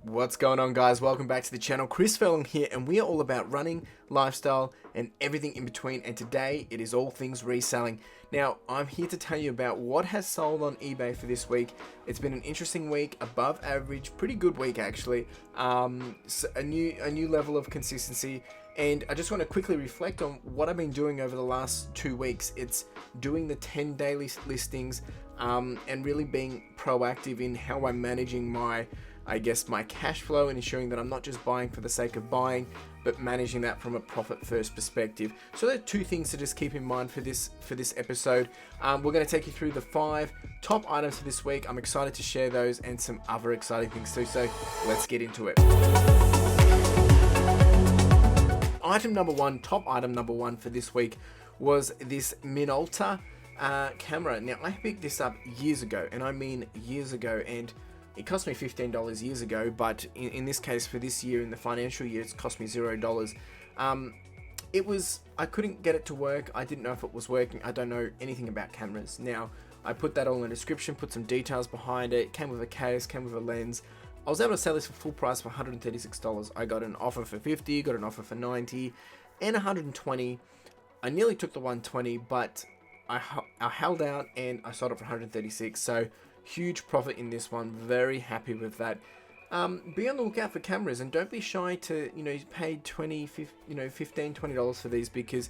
What's going on, guys? Welcome back to the channel. CLFurlong here, and we are all about running, lifestyle, and everything in between. And today it is all things reselling. Now, I'm here to tell you about what has sold on eBay for this week. It's been an interesting week, above average, pretty good week actually. So a new level of consistency. And I just want to quickly reflect on what I've been doing over the last 2 weeks. It's doing the 10 daily listings and really being proactive in how I'm managing my cash flow and ensuring that I'm not just buying for the sake of buying, but managing that from a profit first perspective. So there are 2 things to just keep in mind for this episode. We're going to take you through the 5 top items for this week. I'm excited to share those and some other exciting things too. So let's get into it. Top item number one for this week was this Minolta camera. Now, I picked this up years ago, and I mean years ago, and it cost me $15 years ago, but in this case, for this year, in the financial year, it's cost me $0. I couldn't get it to work. I didn't know if it was working. I don't know anything about cameras. Now, I put that all in the description, put some details behind it. Came with a case, came with a lens. I was able to sell this for full price for $136. I got an offer for $50, got an offer for $90, and $120. I nearly took the $120, but I held out and I sold it for $136. So huge profit in this one. Very happy with that. Be on the lookout for cameras, and don't be shy to pay $15, $20 for these, because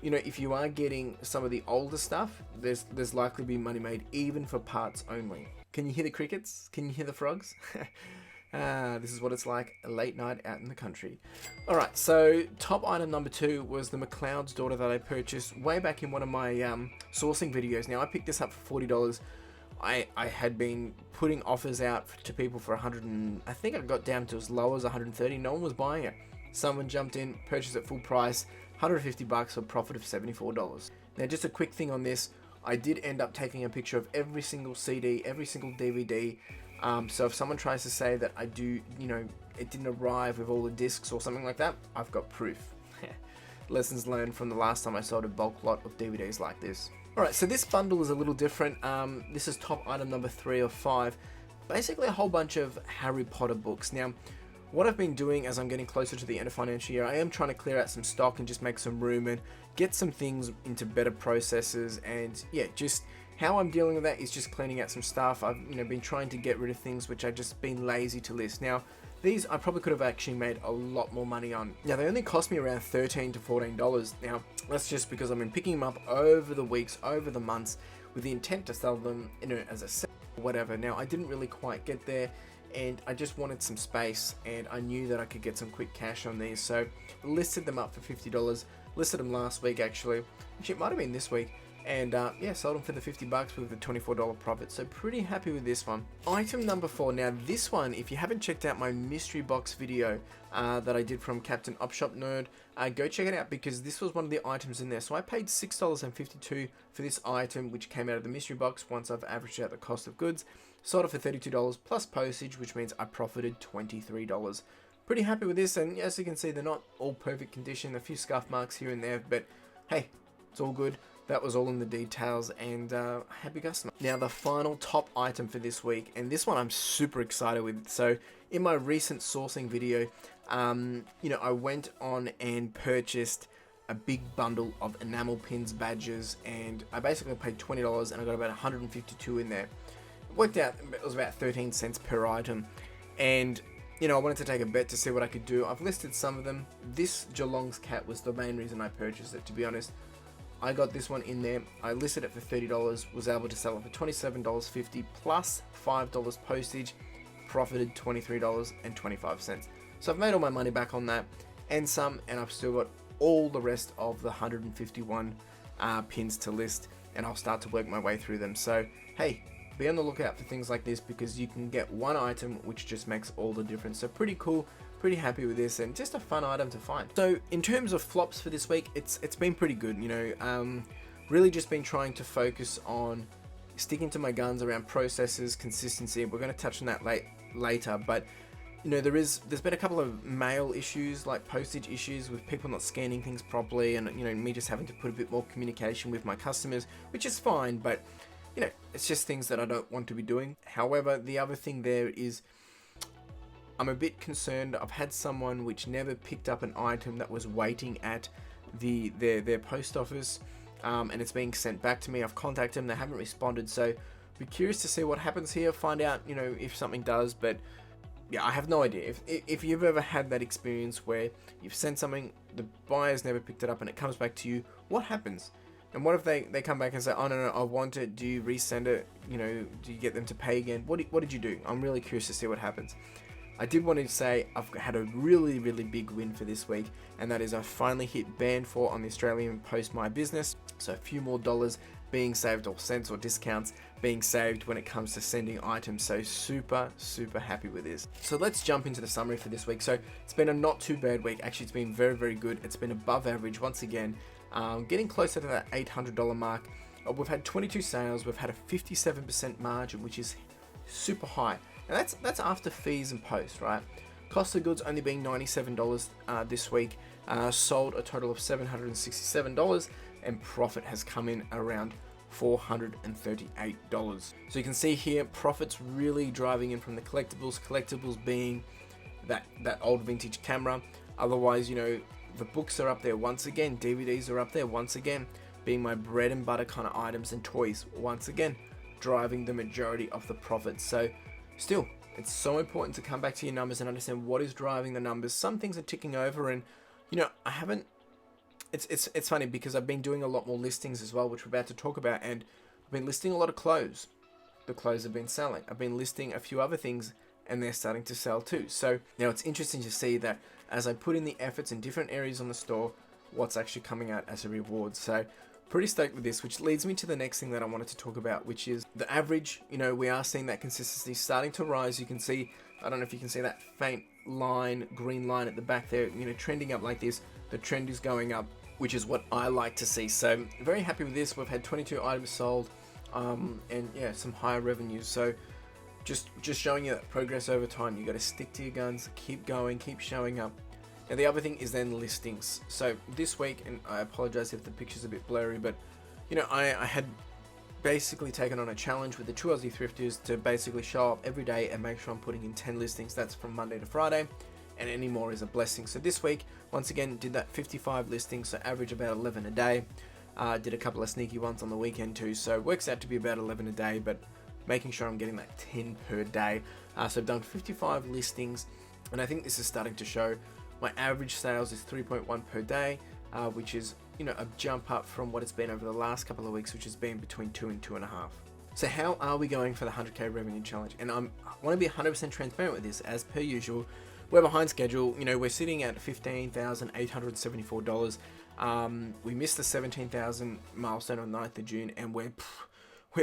if you are getting some of the older stuff, there's likely to be money made even for parts only. Can you hear the crickets? Can you hear the frogs? This is what it's like a late night out in the country. Alright, so top item number 2 was the McLeod's daughter that I purchased way back in one of my sourcing videos. Now, I picked this up for $40. I had been putting offers out to people for $100, and I think I got down to as low as $130. No one was buying it. Someone jumped in, purchased it full price, $150 for a profit of $74. Now, just a quick thing on this. I did end up taking a picture of every single CD, every single DVD. So if someone tries to say that it didn't arrive with all the discs or something like that, I've got proof. Lessons learned from the last time I sold a bulk lot of DVDs like this. Alright, so this bundle is a little different. This is top item number 3 of 5. Basically a whole bunch of Harry Potter books. Now, what I've been doing as I'm getting closer to the end of financial year, I am trying to clear out some stock and just make some room and get some things into better processes. And yeah, just how I'm dealing with that is just cleaning out some stuff. I've been trying to get rid of things which I've just been lazy to list. Now, these I probably could have actually made a lot more money on. Now, they only cost me around $13 to $14. Now, that's just because I've been picking them up over the weeks, over the months, with the intent to sell them, as a set or whatever. Now, I didn't really quite get there, and I just wanted some space, and I knew that I could get some quick cash on these, so listed them up for $50. Listed them last week, actually. It might have been this week. And yeah, sold them for the $50 with a $24 profit. So pretty happy with this one. Item number 4. Now this one, if you haven't checked out my mystery box video that I did from Captain Upshop Nerd, go check it out, because this was one of the items in there. So I paid $6.52 for this item, which came out of the mystery box once I've averaged out the cost of goods. Sold it for $32 plus postage, which means I profited $23. Pretty happy with this, and as you can see, they're not all perfect condition. A few scuff marks here and there, but hey, it's all good. That was all in the details, and happy customer. Now, the final top item for this week, and this one I'm super excited with. So in my recent sourcing video, I went on and purchased a big bundle of enamel pins, badges, and I basically paid $20, and I got about 152 in there. It worked out, it was about 13 cents per item, and I wanted to take a bet to see what I could do. I've listed some of them. This Geelong's cat was the main reason I purchased it, to be honest. I got this one in there. I listed it for $30, was able to sell it for $27.50 plus $5 postage, profited $23.25. So I've made all my money back on that and some, and I've still got all the rest of the 151 pins to list, and I'll start to work my way through them. So hey, be on the lookout for things like this, because you can get one item which just makes all the difference. So pretty cool. Pretty happy with this, and just a fun item to find. So in terms of flops for this week, it's been pretty good. Really just been trying to focus on sticking to my guns around processes, consistency. We're going to touch on that later, but there's been a couple of mail issues, like postage issues, with people not scanning things properly, and me just having to put a bit more communication with my customers, which is fine, but it's just things that I don't want to be doing. However, the other thing there is I'm a bit concerned. I've had someone which never picked up an item that was waiting at their post office, and it's being sent back to me. I've contacted them, they haven't responded, so be curious to see what happens here, find out, you know, if something does. But yeah, I have no idea. If you've ever had that experience where you've sent something, the buyer's never picked it up, and it comes back to you, what happens? And what if they come back and say, oh no, I want it, do you resend it, you know, do you get them to pay again? What did you do? I'm really curious to see what happens. I did want to say I've had a really big win for this week, and that is I finally hit band 4 on the Australian Post My Business. So a few more dollars being saved, or cents or discounts being saved when it comes to sending items. So super happy with this. So let's jump into the summary for this week. So it's been a not too bad week. Actually, it's been very good. It's been above average once again, getting closer to that $800 mark. We've had 22 sales. We've had a 57% margin, which is super high. And that's after fees and post, right? Cost of goods only being $97 this week. Sold a total of $767, and profit has come in around $438. So you can see here, profits really driving in from the collectibles. Collectibles being that old vintage camera. Otherwise, you know, the books are up there once again. DVDs are up there once again, being my bread and butter kind of items, and toys once again driving the majority of the profits. So still, it's so important to come back to your numbers and understand what is driving the numbers. Some things are ticking over, and you know, I haven't. It's funny because I've been doing a lot more listings as well, which we're about to talk about, and I've been listing a lot of clothes. The clothes have been selling. I've been listing a few other things, and they're starting to sell too. So now it's interesting to see that as I put in the efforts in different areas on the store, what's actually coming out as a reward. So pretty stoked with this, which leads me to the next thing that I wanted to talk about, which is the average. You know, we are seeing that consistency starting to rise. You can see, I don't know if you can see that faint line, green line at the back there, you know, trending up like this. The trend is going up, which is what I like to see. So very happy with this. We've had 22 items sold, and yeah, some higher revenues. So just showing you that progress over time. You got to stick to your guns, keep going, keep showing up. Now the other thing is then listings. So this week, and I apologize if the picture's a bit blurry, but you know, I had basically taken on a challenge with the 2 Aussie thrifters to basically show up every day and make sure I'm putting in 10 listings. That's from Monday to Friday, and any more is a blessing. So this week, once again, did that 55 listings, so average about 11 a day. Did a couple of sneaky ones on the weekend too, so it works out to be about 11 a day, but making sure I'm getting that 10 per day. So I've done 55 listings, and I think this is starting to show. My average sales is 3.1 per day, which is, you know, a jump up from what it's been over the last couple of weeks, which has been between 2 and 2.5. So how are we going for the 100k revenue challenge? And I want to be 100% transparent with this, as per usual. We're behind schedule. You know, we're sitting at $15,874. We missed the 17,000 milestone on 9th of June, and we're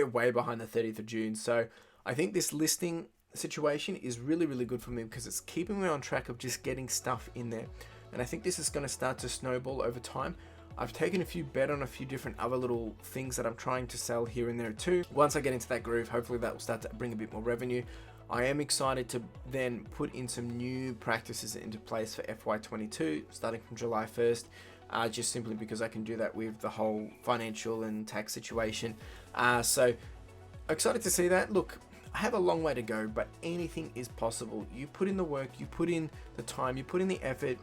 way behind the 30th of June. So I think this listing situation is really good for me, because it's keeping me on track of just getting stuff in there, and I think this is going to start to snowball over time. I've taken a few bet on a few different other little things that I'm trying to sell here and there too. Once I get into that groove, hopefully that will start to bring a bit more revenue. I am excited to then put in some new practices into place for FY22 starting from July 1st, just simply because I can do that with the whole financial and tax situation. So excited to see that. Look, I have a long way to go, but anything is possible. You put in the work, you put in the time, you put in the effort,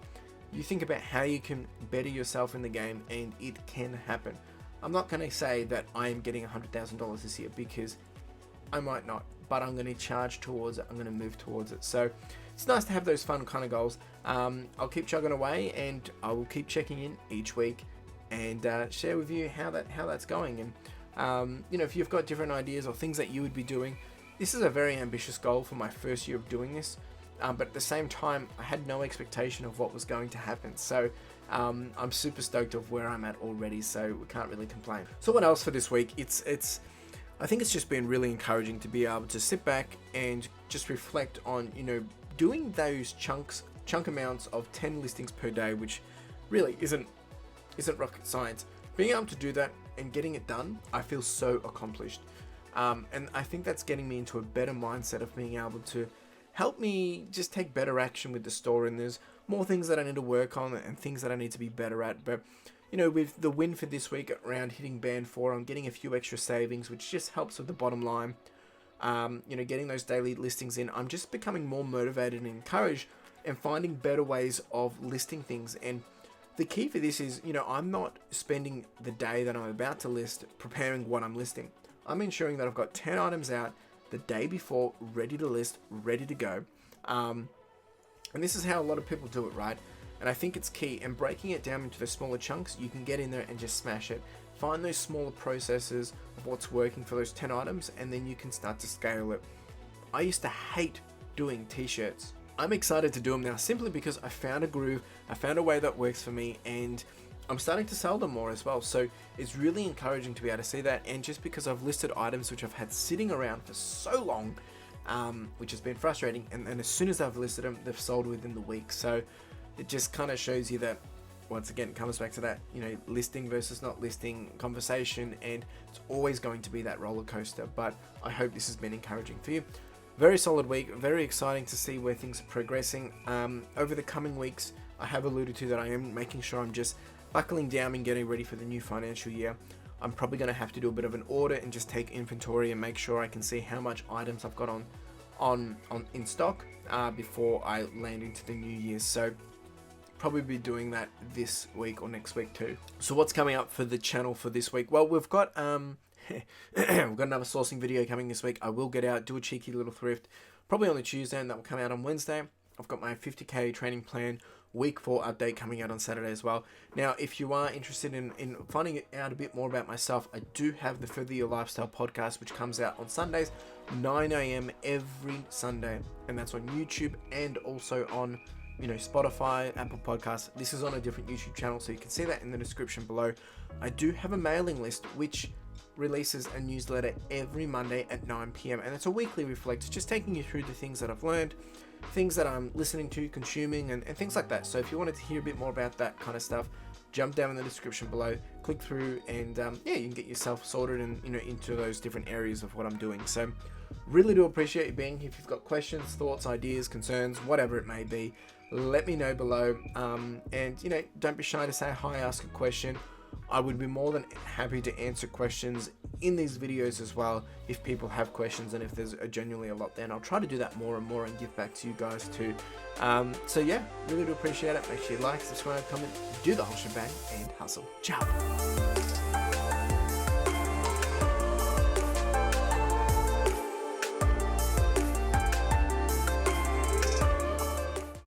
you think about how you can better yourself in the game, and it can happen. I'm not going to say that I am getting $100,000 this year, because I might not, but I'm going to charge towards it. I'm going to move towards it. So it's nice to have those fun kind of goals. I'll keep chugging away, and I will keep checking in each week and share with you how that's going. And you know, if you've got different ideas or things that you would be doing, this is a very ambitious goal for my first year of doing this, but at the same time, I had no expectation of what was going to happen. So I'm super stoked of where I'm at already, so we can't really complain. So what else for this week? I think it's just been really encouraging to be able to sit back and just reflect on, you know, doing those chunk amounts of 10 listings per day, which really isn't rocket science. Being able to do that and getting it done, I feel so accomplished. And I think that's getting me into a better mindset of being able to help me just take better action with the store. And there's more things that I need to work on and things that I need to be better at. But, you know, with the win for this week around hitting band 4, I'm getting a few extra savings, which just helps with the bottom line. you know, getting those daily listings in, I'm just becoming more motivated and encouraged and finding better ways of listing things. And the key for this is, you know, I'm not spending the day that I'm about to list preparing what I'm listing. I'm ensuring that I've got 10 items out the day before, ready to list, ready to go. And this is how a lot of people do it, right? And I think it's key. And breaking it down into the smaller chunks, you can get in there and just smash it. Find those smaller processes of what's working for those 10 items, and then you can start to scale it. I used to hate doing t-shirts. I'm excited to do them now simply because I found a groove, I found a way that works for me, and I'm starting to sell them more as well. So it's really encouraging to be able to see that. And just because I've listed items which I've had sitting around for so long, which has been frustrating, and then as soon as I've listed them, they've sold within the week. So it just kind of shows you that, once again, it comes back to that, you know, listing versus not listing conversation, and it's always going to be that roller coaster. But I hope this has been encouraging for you. Very solid week, very exciting to see where things are progressing. Over the coming weeks, I have alluded to that I am making sure I'm just buckling down and getting ready for the new financial year. I'm probably going to have to do a bit of an audit and just take inventory and make sure I can see how much items I've got on in stock before I land into the new year. So probably be doing that this week or next week too. So what's coming up for the channel for this week? Well, we've got we've got another sourcing video coming this week. I will get out, do a cheeky little thrift, probably on the Tuesday, and that will come out on Wednesday. I've got my 50k training plan week 4 update coming out on Saturday as well. Now, if you are interested in finding out a bit more about myself, I do have the Further Your Lifestyle podcast, which comes out on Sundays, 9 a.m. every Sunday, and that's on YouTube and also on, you know, Spotify, Apple Podcasts. This is on a different YouTube channel, so you can see that in the description below. I do have a mailing list which releases a newsletter every Monday at 9 p.m. and it's a weekly reflect, just taking you through the things that I've learned, things that I'm listening to, consuming, and things like that. So if you wanted to hear a bit more about that kind of stuff, jump down in the description below, click through, and yeah, you can get yourself sorted and, you know, into those different areas of what I'm doing. So really do appreciate you being here. If you've got questions, thoughts, ideas, concerns, whatever it may be, let me know below. And, you know, don't be shy to say hi, ask a question. I would be more than happy to answer questions in these videos as well if people have questions, and if there's genuinely a lot there, and I'll try to do that more and more and give back to you guys too. So yeah, really do appreciate it. Make sure you like, subscribe, comment, do the whole shebang, and hustle. Ciao.